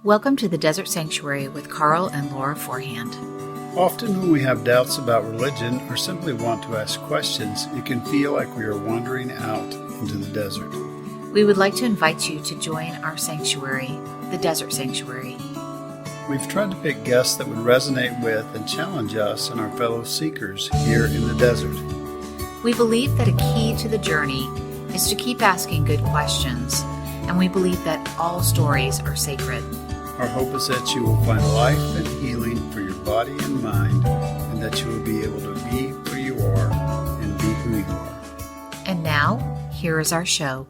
Welcome to the Desert Sanctuary with Carl and Laura Forehand. Often when we have doubts about religion or simply want to ask questions, it can feel like we are wandering out into the desert. We would like to invite you to join our sanctuary, the Desert Sanctuary. We've tried to pick guests that would resonate with and challenge us and our fellow seekers here in the desert. We believe that a key to the journey is to keep asking good questions, and we believe that all stories are sacred. Our hope is that you will find life and healing for your body and mind, and that you will be able to be who you are and be who you are. And now, here is our show.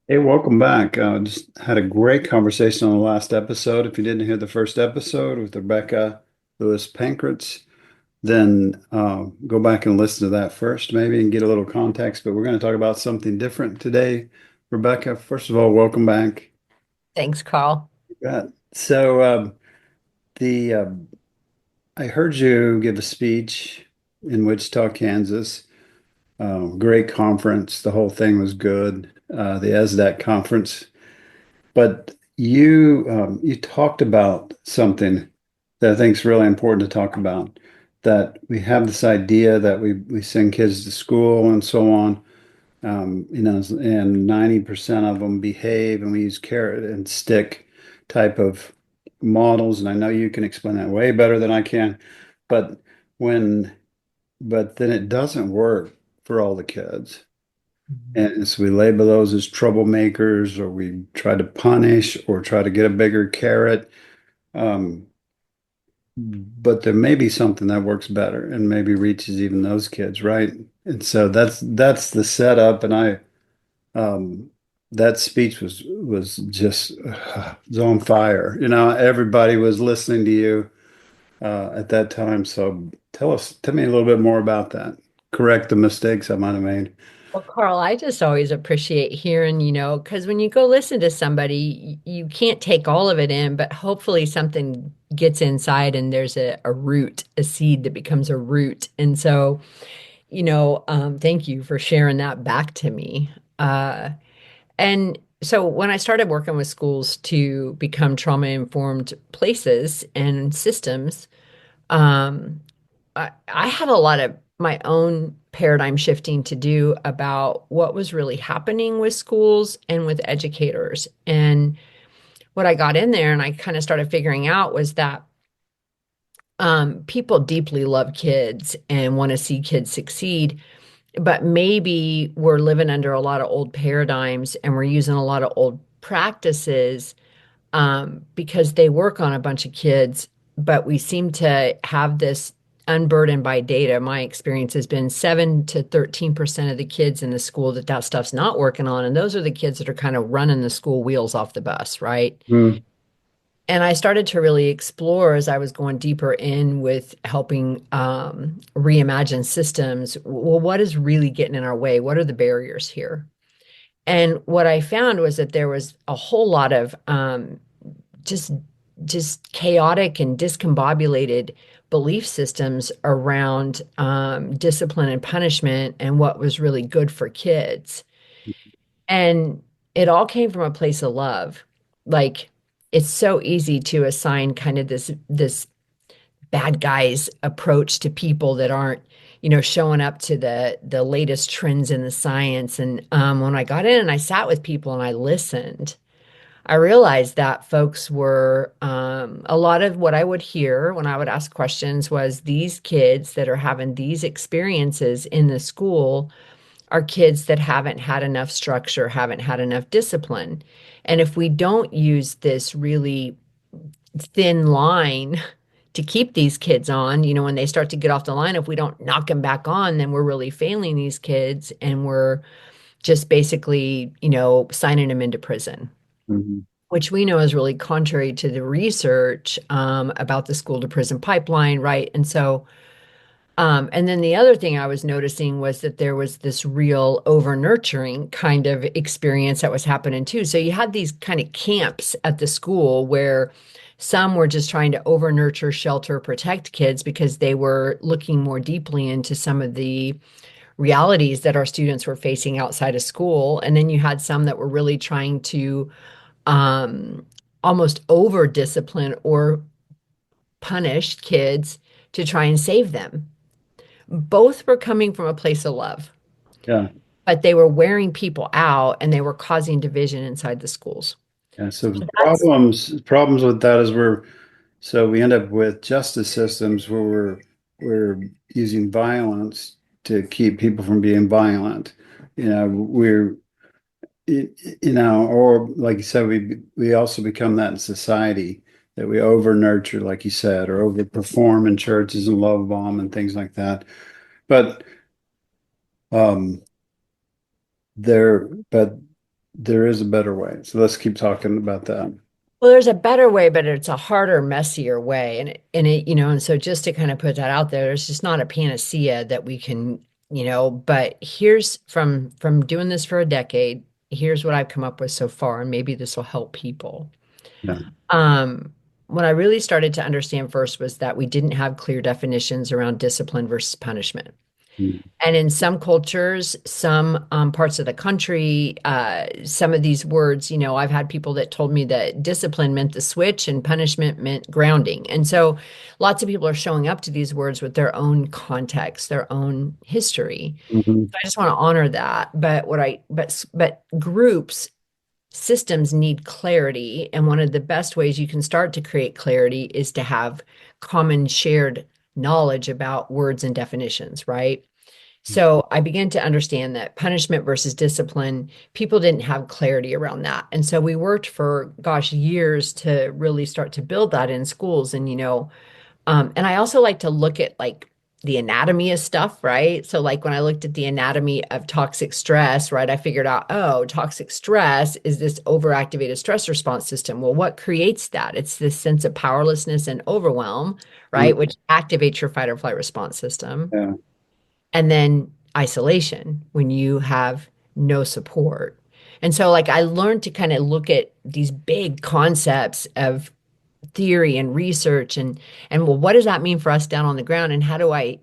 Hey, welcome back. Just had a great conversation on the last episode. If you didn't hear the first episode with Rebecca Lewis-Pankratz, then go back and listen to that first, maybe, and get a little context. But we're going to talk about something different today. Rebecca, first of all, welcome back. Thanks, Carl. Yeah. So I heard you give a speech in Wichita, Kansas. Great conference. The whole thing was good. The ESSDACK conference. But you talked about something that I think is really important to talk about. That we have this idea that we send kids to school and so on, and 90% of them behave, and we use carrot and stick type of models. And I know you can explain that way better than I can, but then it doesn't work for all the kids. And so we label those as troublemakers, or we try to punish or try to get a bigger carrot. But there may be something that works better and maybe reaches even those kids, right? And so that's the setup. And that speech was just was on fire. Everybody was listening to you at that time. So tell me a little bit more about that. Correct the mistakes I might have made. Well, Carl, I just always appreciate hearing, because when you go listen to somebody, you can't take all of it in, but hopefully something gets inside and there's a root, a seed that becomes a root. And so, thank you for sharing that back to me. And so when I started working with schools to become trauma-informed places and systems, um, I had a lot of my own paradigm shifting to do about what was really happening with schools and with educators. And what I got in there and I kind of started figuring out was that people deeply love kids and want to see kids succeed, but maybe we're living under a lot of old paradigms and we're using a lot of old practices because they work on a bunch of kids, but we seem to have this unburdened by data. My experience has been 7 to 13% of the kids in the school that stuff's not working on. And those are the kids that are kind of running the school wheels off the bus, right? Mm. And I started to really explore as I was going deeper in with helping reimagine systems. Well, what is really getting in our way? What are the barriers here? And what I found was that there was a whole lot of just chaotic and discombobulated belief systems around discipline and punishment and what was really good for kids. And it all came from a place of love. Like, it's so easy to assign kind of this bad guys approach to people that aren't, showing up to the latest trends in the science. And when I got in and I sat with people and I listened, I realized that folks were, a lot of what I would hear when I would ask questions was these kids that are having these experiences in the school are kids that haven't had enough structure, haven't had enough discipline. And if we don't use this really thin line to keep these kids on, when they start to get off the line, if we don't knock them back on, then we're really failing these kids and we're just basically, signing them into prison. Mm-hmm. Which we know is really contrary to the research about the school to prison pipeline, right? And so, and then the other thing I was noticing was that there was this real over nurturing kind of experience that was happening too. So you had these kind of camps at the school where some were just trying to over nurture, shelter, protect kids because they were looking more deeply into some of the realities that our students were facing outside of school. And then you had some that were really trying to almost over discipline or punish kids to try and save them. Both were coming from a place of love, Yeah. but they were wearing people out and they were causing division inside the schools. Yeah. So So the that's problems with that is we end up with justice systems where we're using violence to keep people from being violent. You know, or like you said, we also become that in society that we over nurture, like you said, or over perform in churches and love bomb and things like that. But um, but there is a better way. So let's keep talking about that. well, there's a better way, but it's a harder, messier way. And so just to kind of put that out there, there's just not a panacea that we can, but here's from doing this for a decade, here's what I've come up with so far, and maybe this will help people. Yeah. Um, what I really started to understand first was that we didn't have clear definitions around discipline versus punishment. Mm. And in some cultures, some parts of the country, some of these words, I've had people that told me that discipline meant the switch and punishment meant grounding. And so lots of people are showing up to these words with their own context, their own history. Mhm. So I just want to honor that. But groups, systems need clarity. And one of the best ways you can start to create clarity is to have common shared knowledge about words and definitions, right? So I began to understand that punishment versus discipline, people didn't have clarity around that. And so we worked for, gosh, years to really start to build that in schools. And I also like to look at like the anatomy of stuff, right? So like when I looked at the anatomy of toxic stress, right, I figured out, oh, toxic stress is this overactivated stress response system. Well, what creates that? It's this sense of powerlessness and overwhelm, right, Mm. which activates your fight or flight response system. Yeah. And then isolation when you have no support. And so like I learned to kind of look at these big concepts of theory and research and well, what does that mean for us down on the ground, and how do I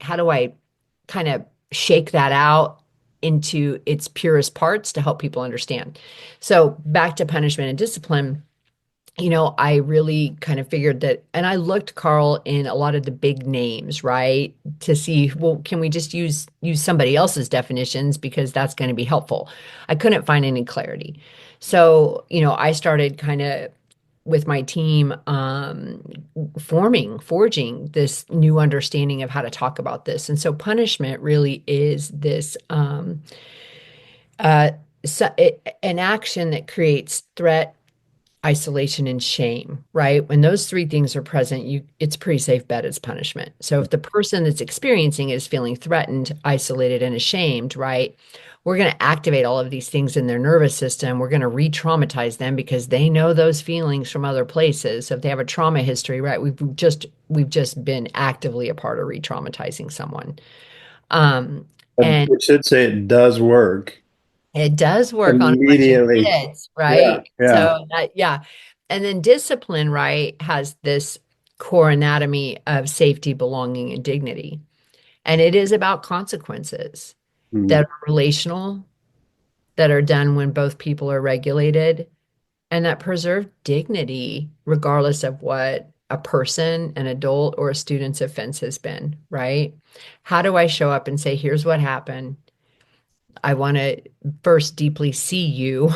kind of shake that out into its purest parts to help people understand. So back to punishment and discipline, I really kind of figured that, and I looked, Carl, in a lot of the big names, right, to see, well, can we just use somebody else's definitions because that's going to be helpful. I couldn't find any clarity. So, I started kind of with my team forging this new understanding of how to talk about this. And so punishment really is this uh, an action that creates threat, isolation, and shame, right? When those three things are present, it's a pretty safe bet it's punishment. So if the person that's experiencing it is feeling threatened, isolated, and ashamed, right? We're going to activate all of these things in their nervous system. We're going to re-traumatize them because they know those feelings from other places. So if they have a trauma history, right, we've just been actively a part of re-traumatizing someone. Um, But and we should say it does work it does work on a bunch of immediately. kids, Yeah. right? Yeah. So yeah. And then discipline, right, has this core anatomy of safety, belonging, and dignity. And it is about consequences Mm. that are relational, that are done when both people are regulated, and that preserve dignity, regardless of what a person, an adult, or a student's offense has been, right? How do I show up and say, here's what happened? I want to first deeply see you.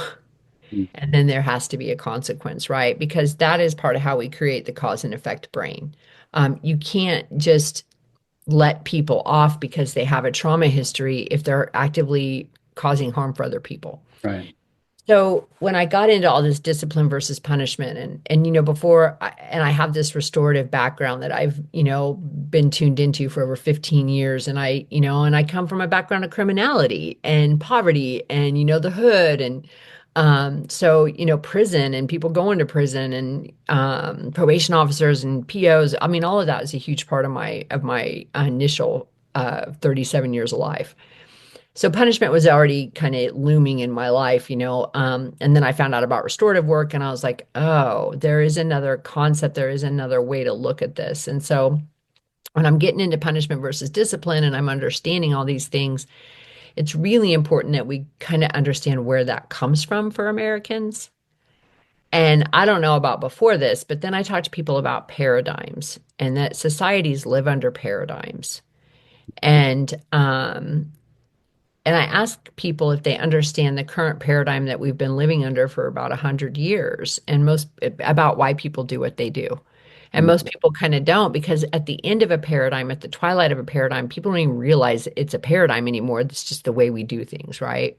Mm. And then there has to be a consequence, right? Because that is part of how we create the cause and effect brain. You can't just let people off because they have a trauma history if they're actively causing harm for other people. Right. So when I got into all this discipline versus punishment, and and I have this restorative background that I've been tuned into for over 15 years, and I come from a background of criminality and poverty and the hood, and so prison and people going to prison and probation officers and POs. I mean, all of that is a huge part of my initial 37 years of life. So punishment was already kind of looming in my life, and then I found out about restorative work and I was like, oh, there is another concept, there is another way to look at this. And so when I'm getting into punishment versus discipline and I'm understanding all these things, it's really important that we kind of understand where that comes from for Americans. And I don't know about before this, but then I talked to people about paradigms and that societies live under paradigms. And and I ask people if they understand the current paradigm that we've been living under for about 100 years, and most about why people do what they do. And most people kind of don't, because at the end of a paradigm, at the twilight of a paradigm, people don't even realize it's a paradigm anymore. It's just the way we do things, right?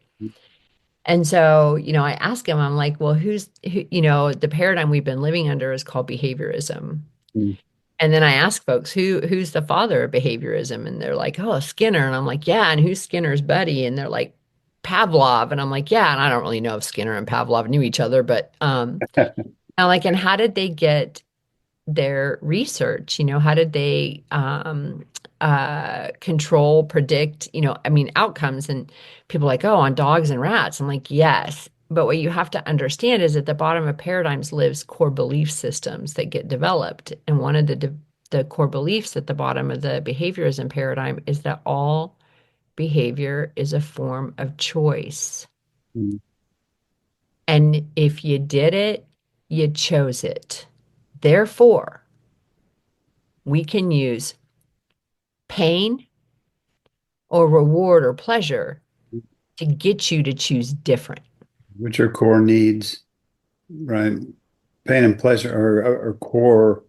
And so, I ask him, I'm like, well, the paradigm we've been living under is called behaviorism. Mm. And then I ask folks, who's the father of behaviorism? And they're like, oh, Skinner. And I'm like, yeah. And who's Skinner's buddy? And they're like, Pavlov. And I'm like, yeah. And I don't really know if Skinner and Pavlov knew each other, but I'm like, and how did they get their research? How did they control, predict, I mean, outcomes? And people are like, oh, on dogs and rats. I'm like, yes. But what you have to understand is at the bottom of paradigms lives core belief systems that get developed. And one of the core beliefs at the bottom of the behaviorism paradigm is that all behavior is a form of choice. Mm. And if you did it, you chose it. Therefore, we can use pain or reward or pleasure to get you to choose different. Which are core needs, right? Pain and pleasure are core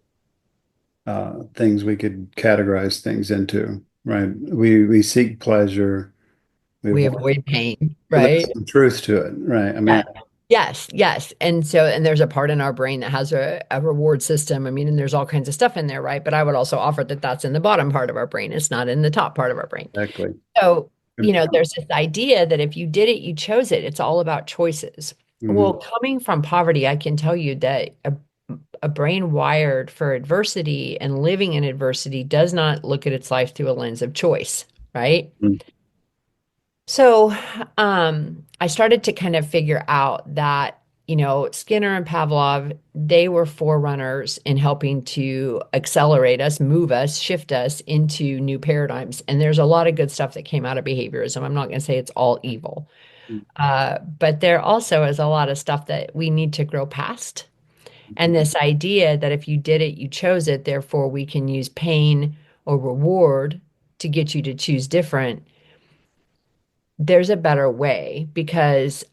things we could categorize things into, right? We seek pleasure. We We avoid, avoid pain, but there's right? some truth to it, right? I mean, Yeah. Yes, yes. And there's a part in our brain that has a reward system. I mean, and there's all kinds of stuff in there, right? But I would also offer that that's in the bottom part of our brain. It's not in the top part of our brain. exactly. So, Good point. there's this idea that if you did it, you chose it. It's all about choices. Mhm. Well, coming from poverty, I can tell you that a brain wired for adversity and living in adversity does not look at its life through a lens of choice, right? Mm. So, I started to kind of figure out that, Skinner and Pavlov, they were forerunners in helping to accelerate us, move us, shift us into new paradigms. And there's a lot of good stuff that came out of behaviorism. I'm not going to say it's all evil, but there also is a lot of stuff that we need to grow past. And this idea that if you did it, you chose it, therefore we can use pain or reward to get you to choose different. There's a better way because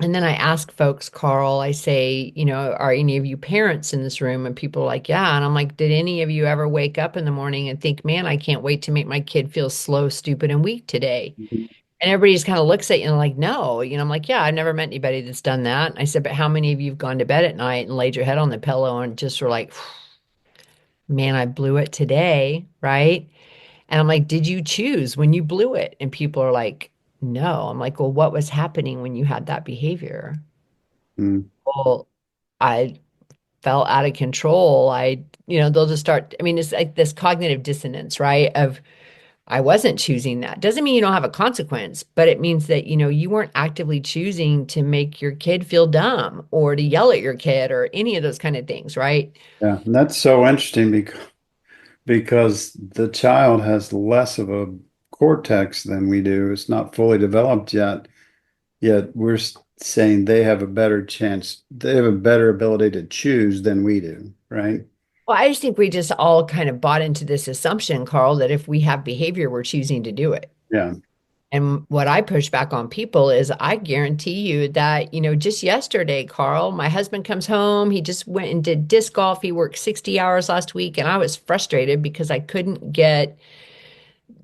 and then I ask folks, Carl, I say, are any of you parents in this room? And people are like, yeah. And I'm like, did any of you ever wake up in the morning and think, man, I can't wait to make my kid feel slow, stupid, and weak today? Mhm. And everybody just kind of looks at you and like, no. I'm like, yeah, I've never met anybody that's done that. I said, but how many of you have gone to bed at night and laid your head on the pillow and just were like, man, I blew it today, right? And I'm like, did you choose when you blew it? And people are like, no. I'm like, well, what was happening when you had that behavior? Mm. Well, I felt out of control. They'll just start. I mean, it's like this cognitive dissonance, right? Of I wasn't choosing that. Doesn't mean you don't have a consequence, but it means that, you weren't actively choosing to make your kid feel dumb or to yell at your kid or any of those kind of things, right? Yeah, and that's so interesting because the child has less of a cortex than we do. It's not fully developed yet we're saying they have a better chance, they have a better ability to choose than we do, right? Well, I just think we just all kind of bought into this assumption, Carl, that if we have behavior, we're choosing to do it. Yeah. And what I push back on people is I guarantee you that, just yesterday, Carl, my husband comes home. He just went and did disc golf. He worked 60 hours last week, and I was frustrated because I couldn't get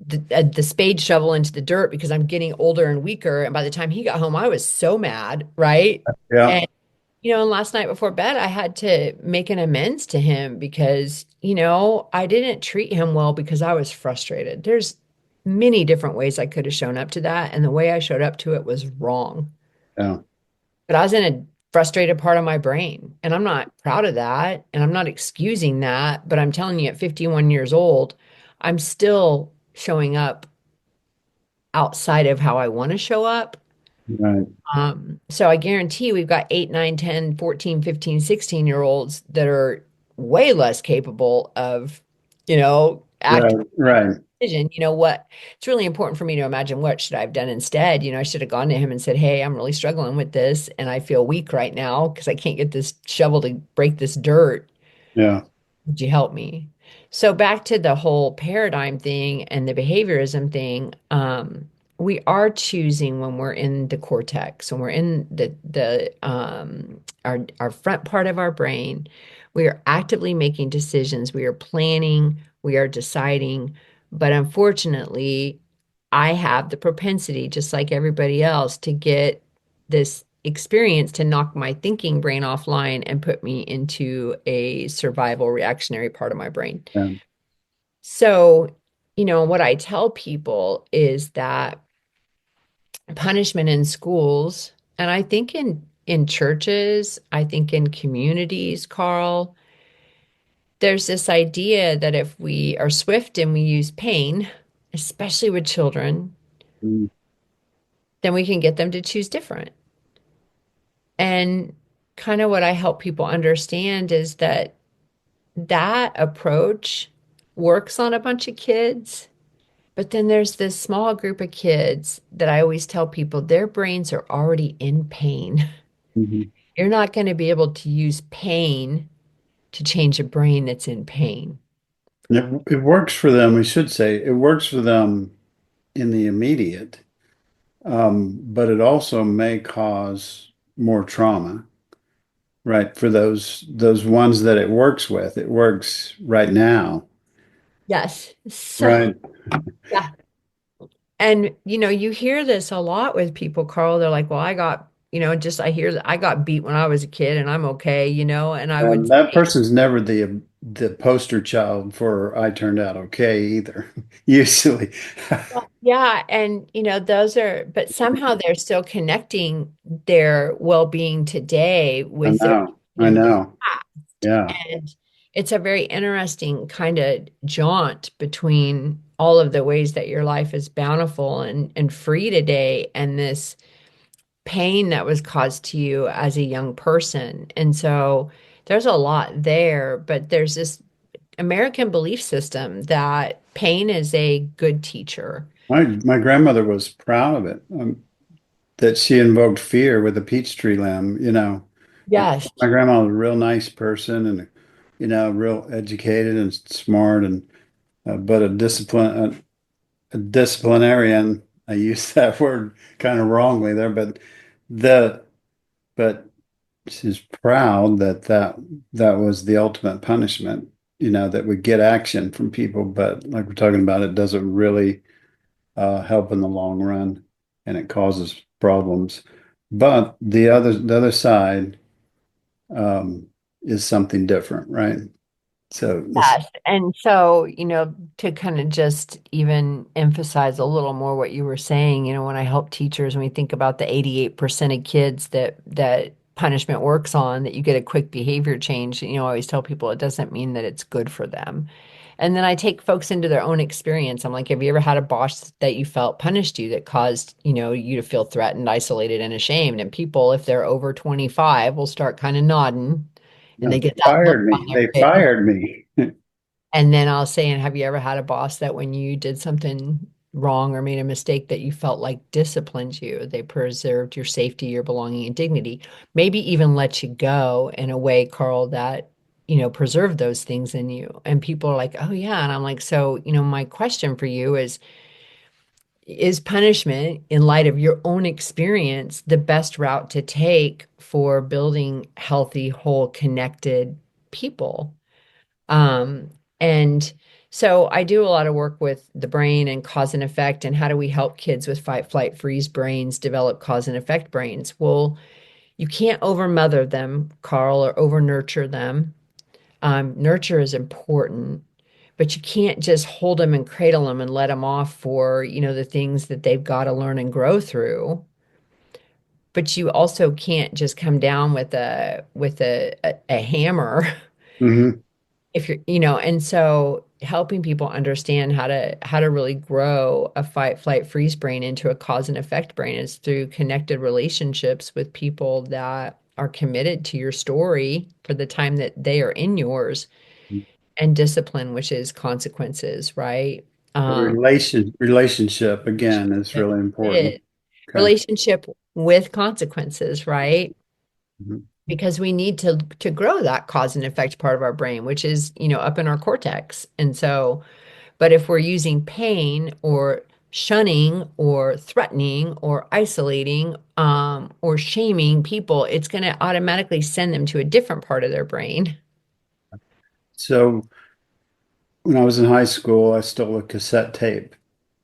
the spade shovel into the dirt because I'm getting older and weaker. And by the time he got home, I was so mad, right? Yeah. And and last night before bed, I had to make an amends to him because, I didn't treat him well because I was frustrated. There's many different ways I could have shown up to that, and the way I showed up to it was wrong. Yeah. But I was in a frustrated part of my brain, and I'm not proud of that, and I'm not excusing that, but I'm telling you, at 51 years old, I'm still showing up outside of how I want to show up. Right. So I guarantee we've got 8, 9, 10, 14, 15, 16-year olds that are way less capable of, Right. acting Right. decision. You know what? It's really important for me to imagine what should I have done instead. I should have gone to him and said, "Hey, I'm really struggling with this, and I feel weak right now because I can't get this shovel to break this dirt. Yeah. Would you help me?" So back to the whole paradigm thing and the behaviorism thing, we are choosing when we're in the cortex, when we're in the our front part of our brain, we are actively making decisions, we are planning, we are deciding. But unfortunately, I have the propensity, just like everybody else, to get this experience to knock my thinking brain offline and put me into a survival reactionary part of my brain. Yeah. So, what I tell people is that punishment in schools, and I think in churches, I think in communities, Carl, there's this idea that if we are swift and we use pain, especially with children, Mm. then we can get them to choose different. And kind of what I help people understand is that that approach works on a bunch of kids, but then there's this small group of kids that I always tell people their brains are already in pain. Mhm. You're not going to be able to use pain to change a brain that's in pain. It works for them, we should say, it works for them in the immediate, but it also may cause more trauma, right? For those ones that it works with, it works right now, Yes. So, right? yeah. And you hear this a lot with people, Carl. They're like, well, I hear that I got beat when I was a kid and I'm okay, and I would And that person's never the poster child for I turned out okay either, usually. Yeah, and but somehow they're still connecting their well-being today I with their know, I in the know. past. Yeah, And it's a very interesting kind of jaunt between all of the ways that your life is bountiful and free today and this pain that was caused to you as a young person. And so there's a lot there, but there's this American belief system that pain is a good teacher. my grandmother was proud of it, that she invoked fear with a peach tree limb, Yes. My grandma was a real nice person and, real educated and smart and, but a disciplinarian. I use that word kind of wrongly there, the, but she's proud that was the ultimate punishment, that would get action from people. But like we're talking about, it doesn't really help in the long run and it causes problems. But the other side is something different, right? So this, Yes. And so, to kind of just even emphasize a little more what you were saying, when I help teachers, when we think about the 88% of kids that punishment works on, that you get a quick behavior change, I always tell people it doesn't mean that it's good for them. And then I take folks into their own experience. I'm like, have you ever had a boss that you felt punished you that caused, you to feel threatened, isolated, and ashamed? And people, if they're over 25, will start kind of nodding and they they get that look fired on me. their They face. fired me. And then I'll say, and have you ever had a boss that when you did something wrong or made a mistake that you felt like disciplined you? They preserved your safety, your belonging, and dignity. Maybe even let you go in a way, Carl, that, preserved those things in you. And people are like, oh, yeah. And I'm like, so, my question for you is punishment, in light of your own experience, the best route to take for building healthy, whole, connected people? Um, and so I do a lot of work with the brain and cause and effect, and how do we help kids with fight, flight, freeze brains develop cause and effect brains? Well, you can't over mother them, Carl, or over nurture them. Nurture is important, but you can't just hold them and cradle them and let them off for, the things that they've got to learn and grow through. But you also can't just come down with a hammer Hmm. if you're, and so helping people understand how to really grow a fight flight freeze brain into a cause and effect brain is through connected relationships with people that are committed to your story for the time that they are in yours, and discipline, which is consequences, right? The Um, relationship again is really important. it- Okay. Relationship with consequences, right? Mhm. Because we need to grow that cause and effect part of our brain, which is, up in our cortex. And so, but if we're using pain or shunning or threatening or isolating or shaming people, it's going to automatically send them to a different part of their brain. So when I was in high school, I stole a cassette tape,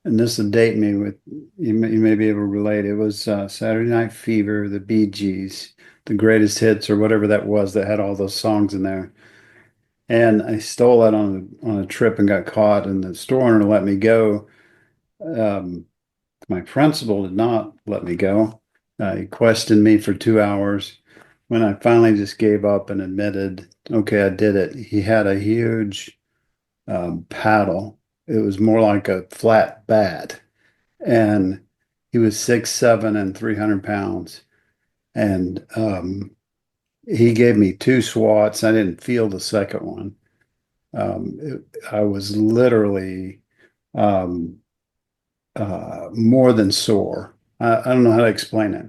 and this will date me with you may be able to relate. It was Saturday Night Fever, the Bee Gees, the greatest hits or whatever that was that had all those songs in there. And I stole that on a trip and got caught, and the store owner let me go. Um, my principal did not let me go. He questioned me for 2 hours. When I finally just gave up and admitted, okay, I did it, he had a huge paddle. It was more like a flat bat. And he was 6'7" and 300 pounds. And he gave me two swats. I didn't feel the second one. I was literally um, more than sore. I don't know how to explain it.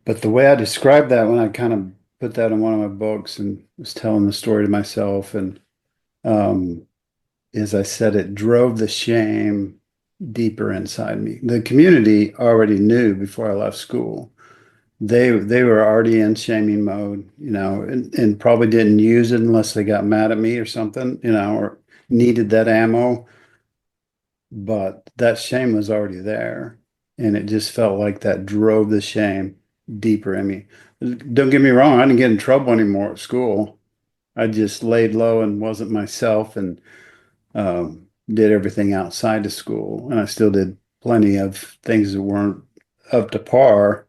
But the way I described that when I kind of put that in one of my books and was telling the story to myself, and um, is I said it drove the shame deeper inside me. The community already knew before I left school. They were already in shaming mode, and probably didn't use it unless they got mad at me or something, or needed that ammo. But that shame was already there, and it just felt like that drove the shame deeper in me. Don't get me wrong, I didn't get in trouble anymore at school. I just laid low and wasn't myself, and did everything outside of school, and I still did plenty of things that weren't up to par.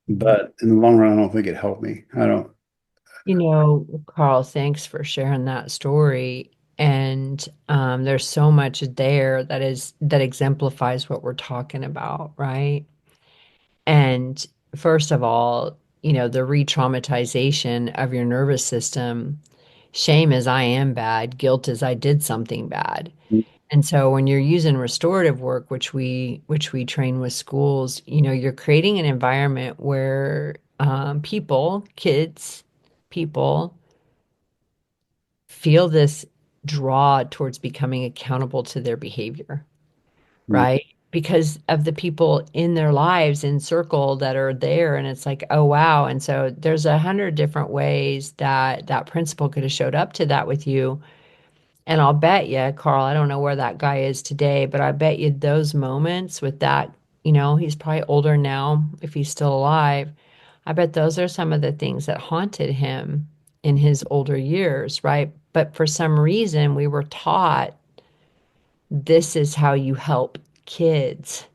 But in the long run, I don't think it helped me. I don't. Carl, thanks for sharing that story. And there's so much there that exemplifies what we're talking about, right? And first of all, the re-traumatization of your nervous system. Shame is I am bad, guilt is I did something bad. And so when you're using restorative work, which we train with schools, you're creating an environment where people feel this draw towards becoming accountable to their behavior, right? Because of the people in their lives in circle that are there. And it's like, oh, wow. And so there's 100 different ways that that principal could have showed up to that with you. And I'll bet you, Carl, I don't know where that guy is today, but I bet you those moments with that, he's probably older now if he's still alive. I bet those are some of the things that haunted him in his older years, right? But for some reason, we were taught this is how you help kids,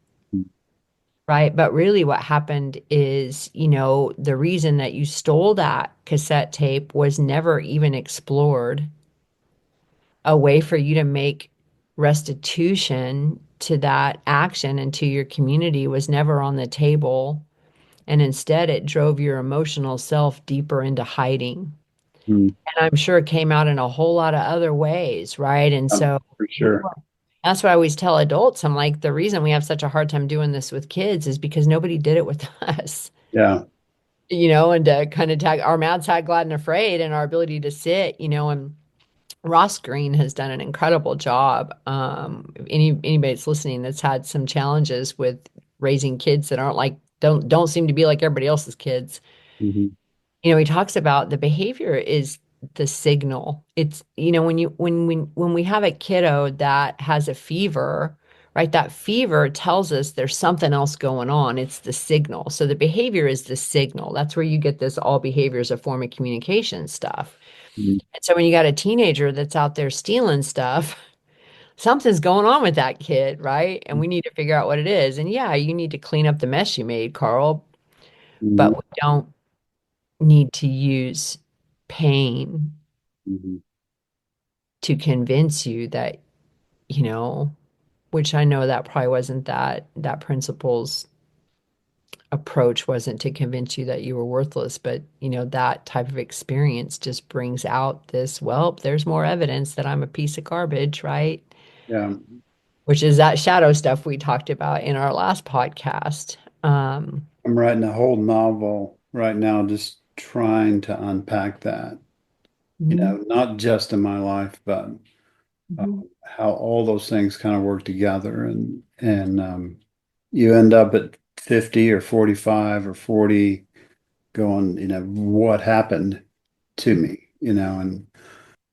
right? But really, what happened is, the reason that you stole that cassette tape was never even explored. A way for you to make restitution to that action and to your community was never on the table. And instead, it drove your emotional self deeper into hiding. Mm, And I'm sure it came out in a whole lot of other ways, right? And yeah, so for sure. that's what I always tell adults. I'm like, the reason we have such a hard time doing this with kids is because nobody did it with us, Yeah. and to kind of tag our mad, sad, glad, and afraid, and our ability to sit, and Ross Green has done an incredible job. Anybody that's listening that's had some challenges with raising kids that aren't like don't seem to be like everybody else's kids. Mhm. He talks about the behavior is the signal. It's when we have a kiddo that has a fever, right? That fever tells us there's something else going on. It's the signal. So the behavior is the signal. That's where you get this all behavior is a form of communication stuff. Mhm. And so when you got a teenager that's out there stealing stuff, something's going on with that kid, right? And we need to figure out what it is. And yeah, you need to clean up the mess you made, Carl, but Mhm. we don't need to use pain Mhm. to convince you that, which I know that probably wasn't that principal's approach wasn't to convince you that you were worthless, but that type of experience just brings out this, well, there's more evidence that I'm a piece of garbage, right? Yeah. which is that shadow stuff we talked about in our last podcast. I'm writing a whole novel right now, just trying to unpack that, Mhm, not just in my life, but mhm. how all those things kind of work together. And you end up at 50 or 45 or 40 going, what happened to me, and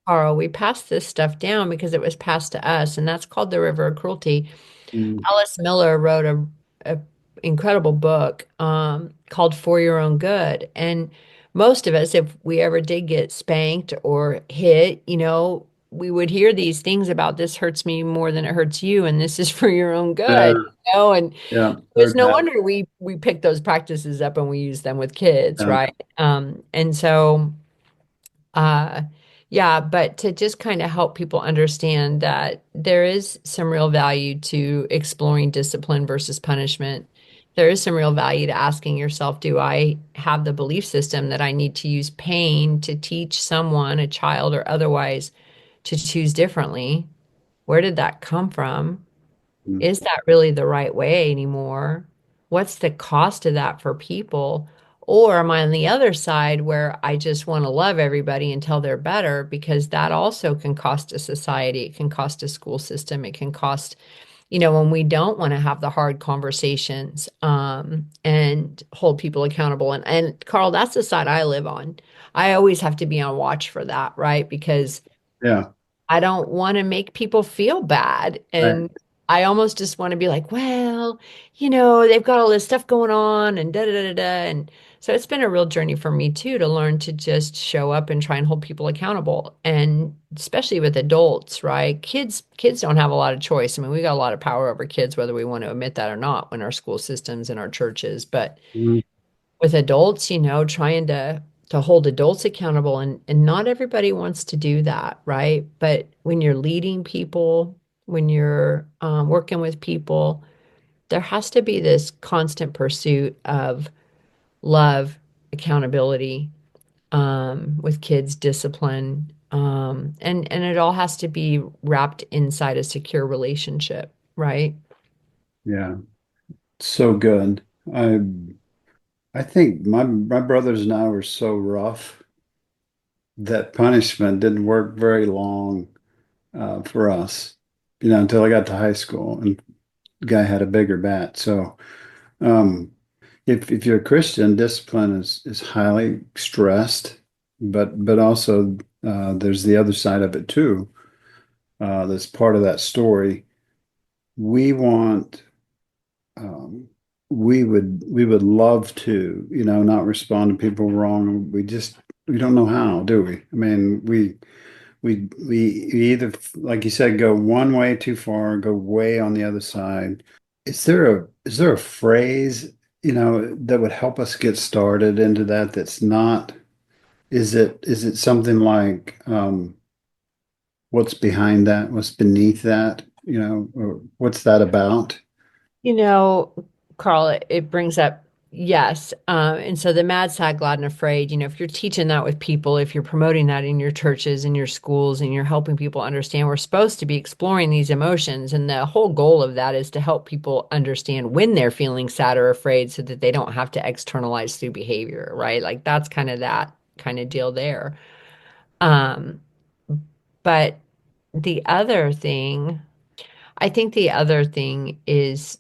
Carl, we passed this stuff down because it was passed to us, and that's called The River of Cruelty. mm, Alice Miller wrote a incredible book called For Your Own Good. And most of us, if we ever did get spanked or hit, we would hear these things about this hurts me more than it hurts you, and this is for your own yeah, good, And yeah, it's heard no that. wonder we pick those practices up and we use them with kids, Yeah, right? And so uh, yeah, but to just kind of help people understand that there is some real value to exploring discipline versus punishment. There is some real value to asking yourself, do I have the belief system that I need to use pain to teach someone, a child or otherwise, to choose differently? Where did that come from? mm, Is that really the right way anymore? What's the cost of that for people? Or am I on the other side where I just want to love everybody until they're better? Because that also can cost a society, it can cost a school system, it can cost, when we don't want to have the hard conversations and hold people accountable. And Carl, that's the side I live on. I always have to be on watch for that, right? Because yeah, I don't want to make people feel bad. right. And I almost just want to be like, well, they've got all this stuff going on and da da da da. And so it's been a real journey for me too to learn to just show up and try and hold people accountable. And especially with adults, right? Kids don't have a lot of choice. I mean, we got a lot of power over kids, whether we want to admit that or not, in our school systems and our churches. But Mm, with adults, trying to hold adults accountable and not everybody wants to do that, right? But when you're leading people, when you're working with people, there has to be this constant pursuit of love, accountability, with kids, discipline, and it all has to be wrapped inside a secure relationship, right? yeah, so good. I think my brothers and I were so rough that punishment didn't work very long for us, until I got to high school and the guy had a bigger bat. So um, if you're a Christian, discipline is highly stressed, but also there's the other side of it too. That's part of that story. We want um, we would love to, not respond to people wrong. We don't know how, do we? I mean, we either, like you said, go one way too far, go way on the other side. Is there a phrase, that would help us get started into that that's not, is it something like what's behind that, what's beneath that, or what's that about? You know, Carl, it brings up, yes. And so the mad, sad, glad, and afraid, if you're teaching that with people, if you're promoting that in your churches, in your schools, and you're helping people understand we're supposed to be exploring these emotions. And the whole goal of that is to help people understand when they're feeling sad or afraid so that they don't have to externalize through behavior, right? Like that's kind of that kind of deal there. Um, but the other thing, I think the other thing is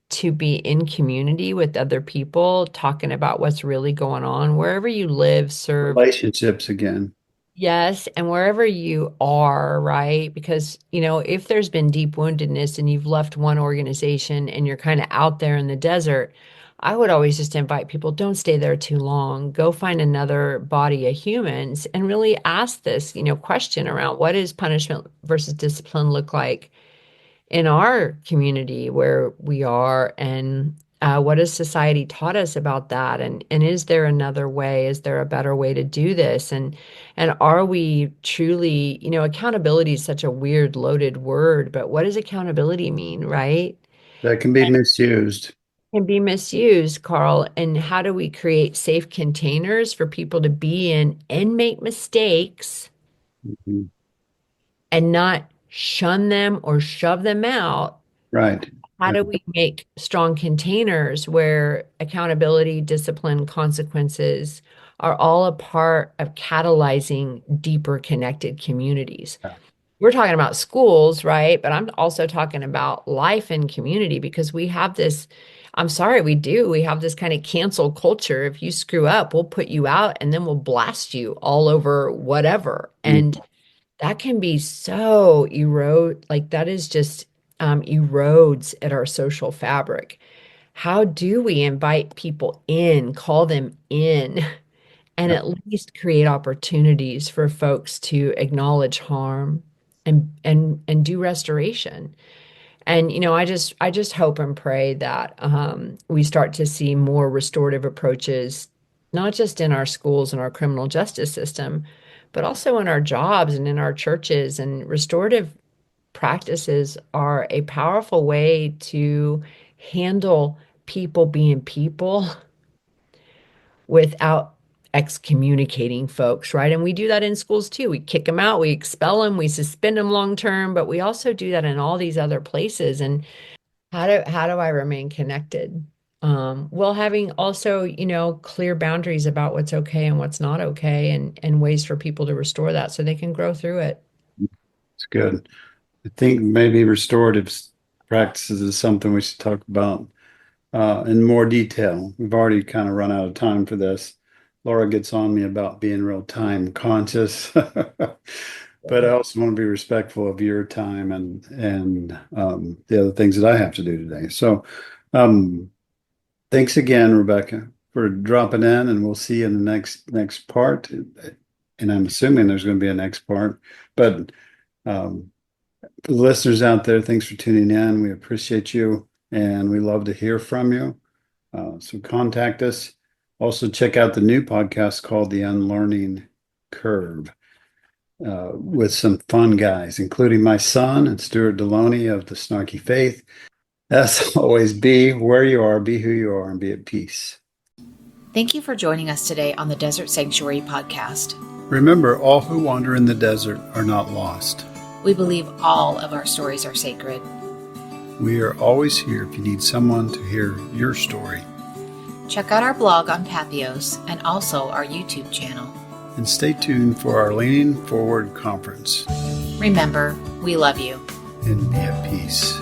to be in community with other people, talking about what's really going on, wherever you live, serve, Relationships again. yes, and wherever you are, right? Because, if there's been deep woundedness and you've left one organization and you're kind of out there in the desert, I would always just invite people, don't stay there too long. Go find another body of humans and really ask this, question around what does punishment versus discipline look like in our community where we are, and what has society taught us about that, and is there another way, is there a better way to do this, and are we truly, accountability is such a weird loaded word, but what does accountability mean, right? That can be misused. Can be misused, Carl, and how do we create safe containers for people to be in and make mistakes Mhm. and not shun them or shove them out, Right. how Yeah. do we make strong containers where accountability, discipline, consequences are all a part of catalyzing deeper connected communities? Yeah. We're talking about schools, right? But I'm also talking about life and community because we have this, I'm sorry, we do. We have this kind of cancel culture. If you screw up, we'll put you out and then we'll blast you all over whatever. And that can be so like that is just erodes at our social fabric. How do we invite people in, call them in, and Yeah. at least create opportunities for folks to acknowledge harm and do restoration? And I just hope and pray that we start to see more restorative approaches, not just in our schools and our criminal justice system, but also in our jobs and in our churches. And restorative practices are a powerful way to handle people being people without excommunicating folks, right? And we do that in schools too. We kick them out, we expel them, we suspend them long term, but we also do that in all these other places. And how do I remain connected? While having also, clear boundaries about what's okay and what's not okay, and ways for people to restore that so they can grow through it. It's good. I think maybe restorative practices is something we should talk about in more detail. We've already kind of run out of time for this. Laura gets on me about being real time conscious, but I also want to be respectful of your time and the other things that I have to do today. So, thanks again, Rebecca, for dropping in, and we'll see you in the next part. And I'm assuming there's going to be a next part, but for the listeners out there, thanks for tuning in. We appreciate you, and we love to hear from you. So contact us. Also, check out the new podcast called The Unlearning Curve with some fun guys, including my son and Stuart Deloney of the Snarky Faith. As always, be where you are, be who you are, and be at peace. Thank you for joining us today on the Desert Sanctuary podcast. Remember, all who wander in the desert are not lost. We believe all of our stories are sacred. We are always here if you need someone to hear your story. Check out our blog on Pathos and also our YouTube channel. And stay tuned for our Leaning Forward conference. Remember, we love you. And be at peace.